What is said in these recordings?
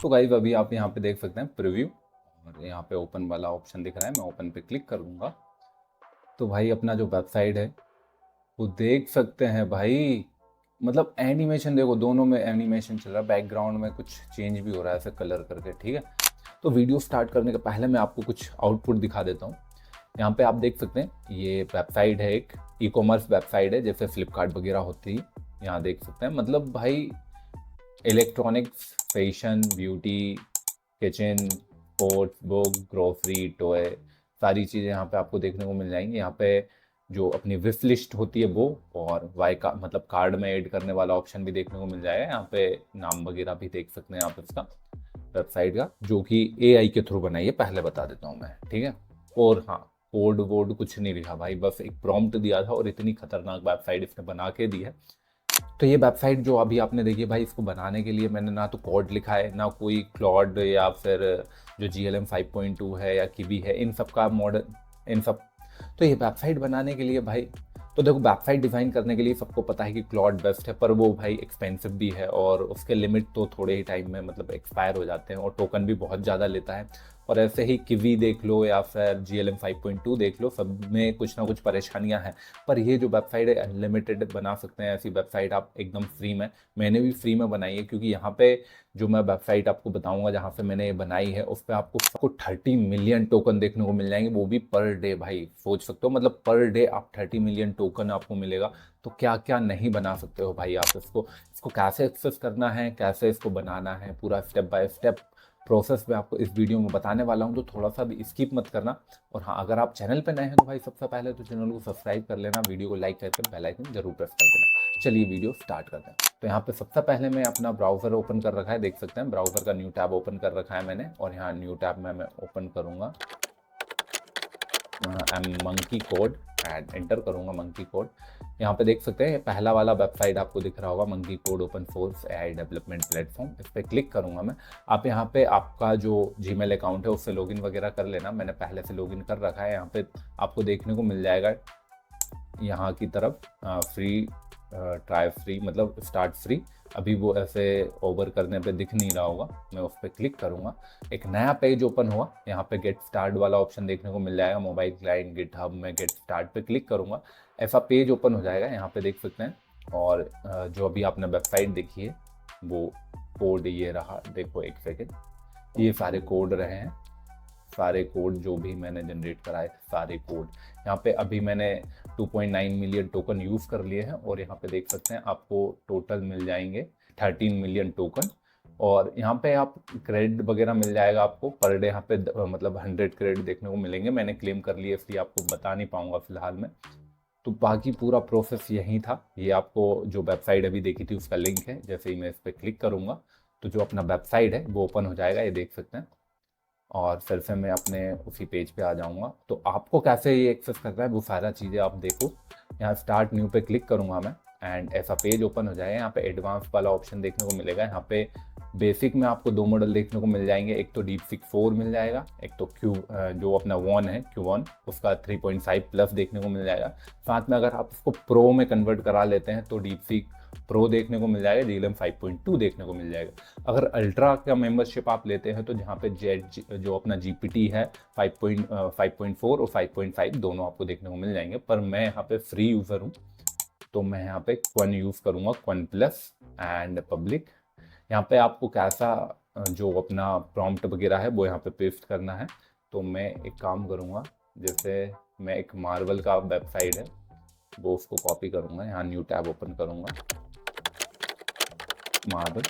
तो गाइस अभी आप यहाँ पे देख सकते हैं प्रीव्यू, और यहाँ पे ओपन वाला ऑप्शन दिख रहा है। मैं ओपन पे क्लिक करूँगा तो भाई अपना जो वेबसाइट है वो देख सकते हैं भाई। मतलब एनिमेशन देखो, दोनों में एनिमेशन चल रहा है, बैकग्राउंड में कुछ चेंज भी हो रहा है ऐसे कलर करके, ठीक है। तो वीडियो स्टार्ट करने के पहले मैं आपको कुछ आउटपुट दिखा देता हूँ। यहाँ पे आप देख सकते हैं ये वेबसाइट है, एक ई कॉमर्स वेबसाइट है जैसे फ्लिपकार्ट वगैरह होती है। यहाँ देख सकते हैं, मतलब भाई electronics, fashion, beauty, kitchen, sports, book, grocery, toy, सारी चीज़ें यहाँ पे आपको देखने को मिल जाएंगी। यहाँ पे जो अपनी विश लिस्ट होती है वो, और वाई का मतलब कार्ड में ऐड करने वाला ऑप्शन भी देखने को मिल जाएगा। यहाँ पे नाम वगैरह भी देख सकते हैं आप इसका, वेबसाइट का, जो कि एआई के थ्रू बनाई है, पहले बता देता हूँ मैं, ठीक है। और हाँ, कोड वोड कुछ नहीं लिखा भाई, बस एक प्रॉम्प्ट दिया था और इतनी खतरनाक वेबसाइट इसने बना के दी है। तो ये वेबसाइट जो अभी आपने देखी है भाई, इसको बनाने के लिए मैंने ना तो कोड लिखा है, ना कोई क्लॉड या फिर जो GLM 5.2 है या किवी है, इन सब का मॉडल, इन सब। तो ये वेबसाइट बनाने के लिए भाई, तो देखो वेबसाइट डिज़ाइन करने के लिए सबको पता है कि क्लॉड बेस्ट है, पर वो भाई एक्सपेंसिव भी है और उसके लिमिट तो थोड़े ही टाइम में मतलब एक्सपायर हो जाते हैं, और टोकन भी बहुत ज़्यादा लेता है। और ऐसे ही किवी देख लो या फिर GLM 5.2 देख लो, सब में कुछ ना कुछ परेशानियां हैं। पर ये जो वेबसाइट है अनलिमिटेड बना सकते हैं, ऐसी वेबसाइट आप एकदम फ्री में, मैंने भी फ्री में बनाई है, क्योंकि यहाँ पे जो मैं वेबसाइट आपको बताऊंगा जहाँ से मैंने ये बनाई है, उस पर आपको 30 मिलियन टोकन देखने को मिल जाएंगे, वो भी पर डे। भाई सोच सकते हो, मतलब पर डे आप 30 मिलियन टोकन आपको मिलेगा। तो क्या क्या नहीं बना सकते हो भाई आप इसको, इसको कैसे एक्सेस करना है, कैसे इसको बनाना है, पूरा स्टेप बाय स्टेप प्रोसेस में आपको इस वीडियो में बताने वाला हूं, तो थोड़ा सा भी स्किप मत करना। और हाँ, अगर आप चैनल पे नए हैं तो भाई सबसे पहले तो चैनल को सब्सक्राइब कर लेना, वीडियो को लाइक करके बेल आइकन जरूर प्रेस कर देना। चलिए वीडियो स्टार्ट करते हैं। तो यहाँ पे सबसे पहले मैं अपना ब्राउजर ओपन कर रखा है, देख सकते हैं ब्राउजर का न्यू टैब ओपन कर रखा है मैंने, और यहाँ न्यू टैब में मैं ओपन करूँगा मंकी कोड एंड एंटर करूंगा मंकी कोड। यहाँ पे देख सकते हैं पहला वाला वेबसाइट आपको दिख रहा होगा, monkey code open source AI development platform. इस पर क्लिक करूंगा मैं। आप यहाँ पे आपका जो जीमेल अकाउंट है उससे लॉगिन वगैरह कर लेना, मैंने पहले से लॉगिन कर रखा है। यहाँ पे आपको देखने को मिल जाएगा यहाँ की तरफ फ्री ट्राई फ्री, मतलब स्टार्ट फ्री। अभी वो ऐसे ओवर करने पे दिख नहीं रहा होगा, मैं उस पर क्लिक करूँगा, एक नया पेज ओपन हुआ। यहाँ पे गेट स्टार्ट वाला ऑप्शन देखने को मिल जाएगा, मोबाइल क्लाइंट गिटहब में गेट स्टार्ट पे क्लिक करूँगा, ऐसा पेज ओपन हो जाएगा। यहाँ पे देख सकते हैं, और जो अभी आपने वेबसाइट देखी है वो कोड ये रहा, देखो एक सेकेंड, ये सारे कोड रहे हैं, सारे कोड जो भी मैंने जनरेट कराए सारे कोड। यहाँ पे अभी मैंने 2.9 मिलियन टोकन यूज़ कर लिए हैं, और यहाँ पे देख सकते हैं आपको टोटल मिल जाएंगे 13 मिलियन टोकन। और यहाँ पे आप क्रेडिट वगैरह मिल जाएगा आपको पर डे, यहाँ पे मतलब 100 क्रेडिट देखने को मिलेंगे। मैंने क्लेम कर लिए इसलिए आपको बता नहीं पाऊंगा फिलहाल में। तो बाकी पूरा प्रोसेस यही था। ये आपको जो वेबसाइट अभी देखी थी उसका लिंक है, जैसे ही मैं इस पर क्लिक करूँगा तो जो अपना वेबसाइट है वो ओपन हो जाएगा, ये देख सकते हैं। और फिर से मैं अपने उसी पेज पे आ जाऊंगा। तो आपको कैसे ये एक्सेस करना है वो सारा चीज़ें आप देखो। यहाँ स्टार्ट न्यू पे क्लिक करूंगा मैं, एंड ऐसा पेज ओपन हो जाएगा। यहाँ पे एडवांस वाला ऑप्शन देखने को मिलेगा। यहाँ पे बेसिक में आपको दो मॉडल देखने को मिल जाएंगे, एक तो DeepSeek 4 मिल जाएगा, एक तो जो अपना वन है Q1, उसका 3.5 प्लस देखने को मिल जाएगा। साथ में अगर आप उसको प्रो में कन्वर्ट करा लेते हैं तो DeepSeek प्रो देखने को मिल जाएगा, GLM 5.2 देखने को मिल जाएगा। अगर अल्ट्रा का मेंबरशिप आप लेते हैं तो जहाँ पे जेट जो अपना GPT है 5.4 और 5.5 दोनों आपको देखने को मिल जाएंगे। पर मैं यहाँ पे फ्री यूज़र हूँ, तो मैं यहाँ पे क्वन यूज़ करूँगा, क्वन प्लस एंड पब्लिक। यहाँ पे आपको कैसा जो अपना प्रॉम्प्ट वगैरह है वो यहाँ पे पेस्ट करना है। तो मैं एक काम करूँगा, जैसे मैं एक मार्वल का वेबसाइट है वो उसको कॉपी करूँगा, यहाँ न्यू टैब ओपन करूँगा, मार्वल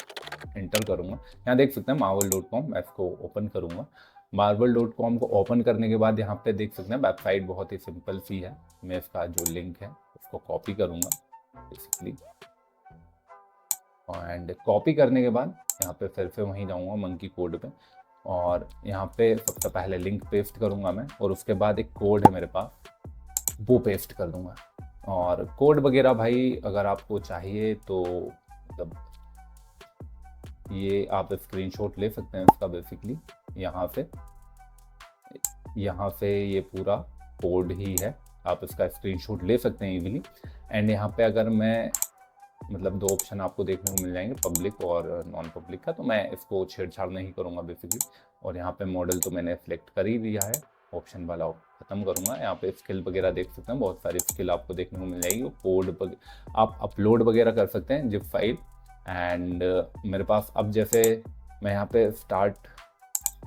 एंटर करूँगा। यहाँ देख सकते हैं marvel.com, मैं इसको ओपन करूँगा। marvel.com को ओपन करने के बाद यहाँ पे देख सकते हैं वेबसाइट बहुत ही सिंपल सी है। मैं इसका जो लिंक है उसको कॉपी करूँगा बेसिकली, एंड कॉपी करने के बाद यहाँ पे फिर से वहीं जाऊँगा मंकी कोड पे, और यहाँ पे सबसे पहले लिंक पेस्ट करूँगा मैं, और उसके बाद एक कोड है मेरे पास वो पेस्ट कर दूँगा। और कोड वगैरह भाई अगर आपको चाहिए तो मतलब ये आप स्क्रीनशॉट ले सकते हैं इसका बेसिकली। यहाँ से ये पूरा कोड ही है, आप इसका स्क्रीनशॉट ले सकते हैं इजीली। एंड यहाँ पे अगर मैं मतलब 2 ऑप्शन आपको देखने को मिल जाएंगे, पब्लिक और नॉन पब्लिक का। तो मैं इसको छेड़छाड़ नहीं करूँगा बेसिकली। और यहाँ पे मॉडल तो मैंने सेलेक्ट कर ही दिया है, ऑप्शन वाला ख़त्म करूँगा। यहाँ पे स्किल वगैरह देख सकते हैं, बहुत सारी स्किल आपको देखने को मिल जाएगी। कोड आप अपलोड वगैरह कर सकते हैं, जिप फाइल। एंड मेरे पास अब जैसे मैं यहाँ पे स्टार्ट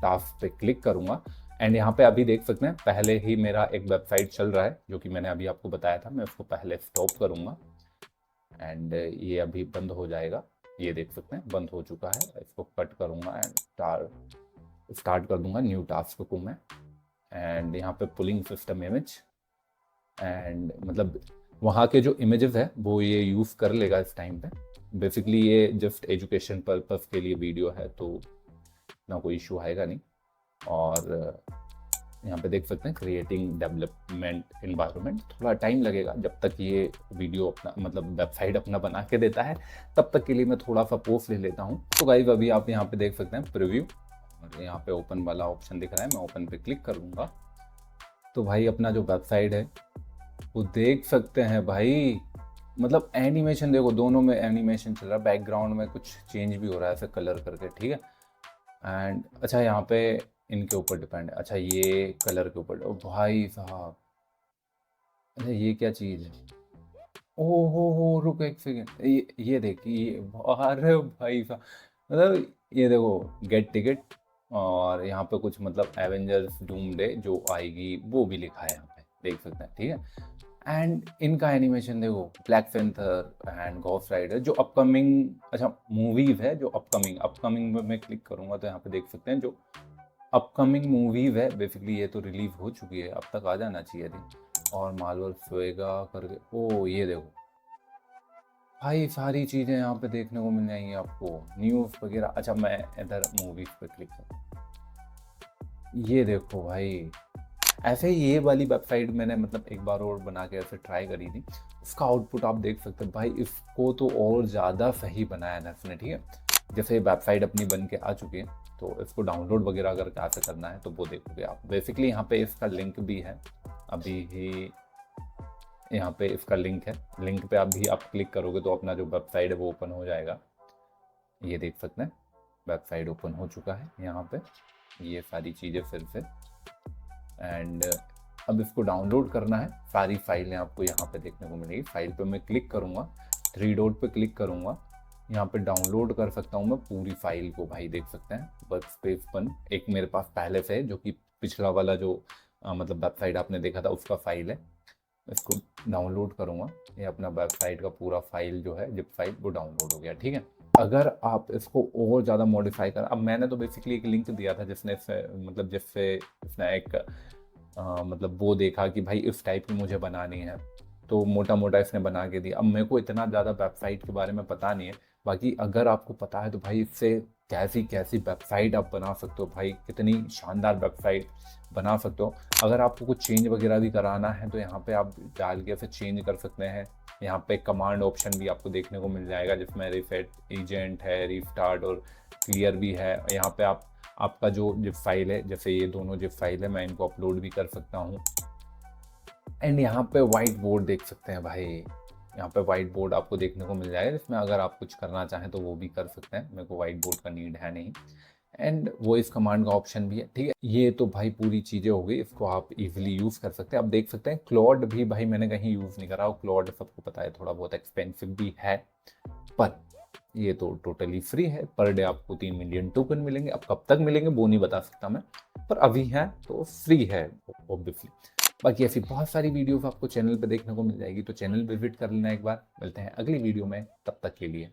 टास्क पे क्लिक करूँगा एंड यहाँ पे अभी देख सकते हैं पहले ही मेरा एक वेबसाइट चल रहा है, जो कि मैंने अभी आपको बताया था। मैं उसको पहले स्टॉप करूँगा एंड ये अभी बंद हो जाएगा। ये देख सकते हैं बंद हो चुका है। इसको कट करूँगा एंड स्टार्ट कर दूंगा न्यू टास्क को मैं। एंड यहाँ पे पुलिंग सिस्टम इमेज एंड मतलब वहाँ के जो इमेजेस है वो ये यूज़ कर लेगा इस टाइम पे। बेसिकली ये जस्ट एजुकेशन पर्पस के लिए वीडियो है, तो ना कोई इशू आएगा नहीं। और यहाँ पे देख सकते हैं क्रिएटिंग डेवलपमेंट इन्वायरमेंट, थोड़ा टाइम लगेगा जब तक ये वीडियो अपना मतलब वेबसाइट अपना बना के देता है, तब तक के लिए मैं थोड़ा सा पोस्ट ले लेता हूँ। तो गाइस अभी आप यहाँ पे देख सकते हैं प्रीव्यू, और यहाँ पे ओपन वाला ऑप्शन दिख रहा है, मैं ओपन पे क्लिक करूँगा तो भाई अपना जो वेबसाइट है वो देख सकते हैं भाई। मतलब एनिमेशन देखो, दोनों में एनिमेशन चल रहा है, बैकग्राउंड में कुछ चेंज भी हो रहा है ऐसे कलर करके, ठीक है। एंड अच्छा यहाँ पे इनके ऊपर डिपेंड है, अच्छा ये कलर के ऊपर। ओ भाई साहब, अच्छा ये क्या चीज़ है? ओ हो रुक एक सेकेंड, ये देखिए, अरे भाई साहब, मतलब ये देखो गेट टिकट, और यहाँ पे कुछ मतलब एवेंजर्स डूमडे जो आएगी वो भी लिखा है यहाँ पे, देख सकते हैं, ठीक है। एंड इनका एनिमेशन देखो, Black Panther and Ghost Rider जो अपकमिंग, अच्छा मूवीज है जो अपकमिंग अपकमिंग में मैं क्लिक करूँगा तो यहाँ पे देख सकते हैं जो अपकमिंग मूवीज है। बेसिकली ये तो रिलीज हो चुकी है, अब तक आ जाना चाहिए थी। और मार्वल स्वेगा करके, ओ ये देखो भाई सारी चीज़ें यहाँ पे देखने को मिल जाएंगी आपको, न्यूज़ वगैरह। अच्छा मैं इधर मूवीज पे क्लिक करूँ, ये देखो भाई, ऐसे ही ये वाली वेबसाइट मैंने मतलब एक बार और बना के ऐसे ट्राई करी थी, उसका आउटपुट आप देख सकते हैं भाई। इसको तो और ज़्यादा सही बनाया है इसने, ठीक है। जैसे वेबसाइट अपनी बन के आ चुकी है, तो इसको डाउनलोड वगैरह अगर कैसे करना है तो वो देखोगे आप। बेसिकली यहाँ पे इसका लिंक भी है, अभी ही यहाँ पे इसका लिंक है, लिंक पे अभी आप क्लिक करोगे तो अपना जो वेबसाइट है वो ओपन हो जाएगा। ये देख सकते हैं वेबसाइट ओपन हो चुका है यहाँ पे, ये सारी चीज़ें फिर से। एंड अब इसको डाउनलोड करना है, सारी फाइलें आपको यहाँ पे देखने को मिलेगी। फाइल पे मैं क्लिक करूँगा, 3 डॉट पे क्लिक करूँगा, यहाँ पे डाउनलोड कर सकता हूँ मैं पूरी फाइल को भाई, देख सकते हैं वर्क स्पेस 1 एक मेरे पास पहले से है, जो कि पिछला वाला जो मतलब वेबसाइट आपने देखा था उसका फाइल है। इसको डाउनलोड करूँगा, ये अपना वेबसाइट का पूरा फाइल जो है जिप फाइल वो डाउनलोड हो गया, ठीक है। अगर आप इसको और ज़्यादा मॉडिफाई कर, अब मैंने तो बेसिकली एक लिंक दिया था जिसने मतलब जिससे इसने एक मतलब वो देखा कि भाई इस टाइप की मुझे बनानी है, तो मोटा मोटा इसने बना के दिया। अब मेरे को इतना ज़्यादा वेबसाइट के बारे में पता नहीं है, बाकी अगर आपको पता है तो भाई इससे कैसी कैसी वेबसाइट आप बना सकते हो भाई, कितनी शानदार वेबसाइट बना सकते हो। अगर आपको कुछ चेंज वगैरह भी कराना है तो यहाँ पे आप डाल के फिर चेंज कर सकते हैं। यहाँ पे कमांड ऑप्शन भी आपको देखने को मिल जाएगा, जिसमें रिसेट एजेंट है, रिस्टार्ट और क्लियर भी है। यहाँ पे आपका जो जिप फाइल है, जैसे ये दोनों जिप फाइल है, मैं इनको अपलोड भी कर सकता हूँ। एंड यहाँ पे वाइट बोर्ड देख सकते हैं भाई, यहाँ पे वाइट बोर्ड आपको देखने को मिल जाएगा, जिसमें अगर आप कुछ करना चाहें तो वो भी कर सकते हैं। मेरे को वाइट बोर्ड का नीड है नहीं। एंड वो इस कमांड का ऑप्शन भी है, ठीक है। ये तो भाई पूरी चीज़ें हो गई, इसको आप इजीली यूज़ कर सकते हैं। आप देख सकते हैं क्लॉड भी भाई मैंने कहीं यूज़ नहीं करा, क्लॉड सबको पता है थोड़ा बहुत एक्सपेंसिव भी है, पर ये तो टोटली फ्री है। पर डे आपको 3 मिलियन टोकन मिलेंगे, अब कब तक मिलेंगे वो नहीं बता सकता मैं, पर अभी है तो फ्री है ऑब्वियसली। बाकी ऐसी बहुत सारी वीडियोस आपको चैनल पे देखने को मिल जाएगी, तो चैनल विजिट कर लेना एक बार। मिलते हैं अगली वीडियो में, तब तक के लिए।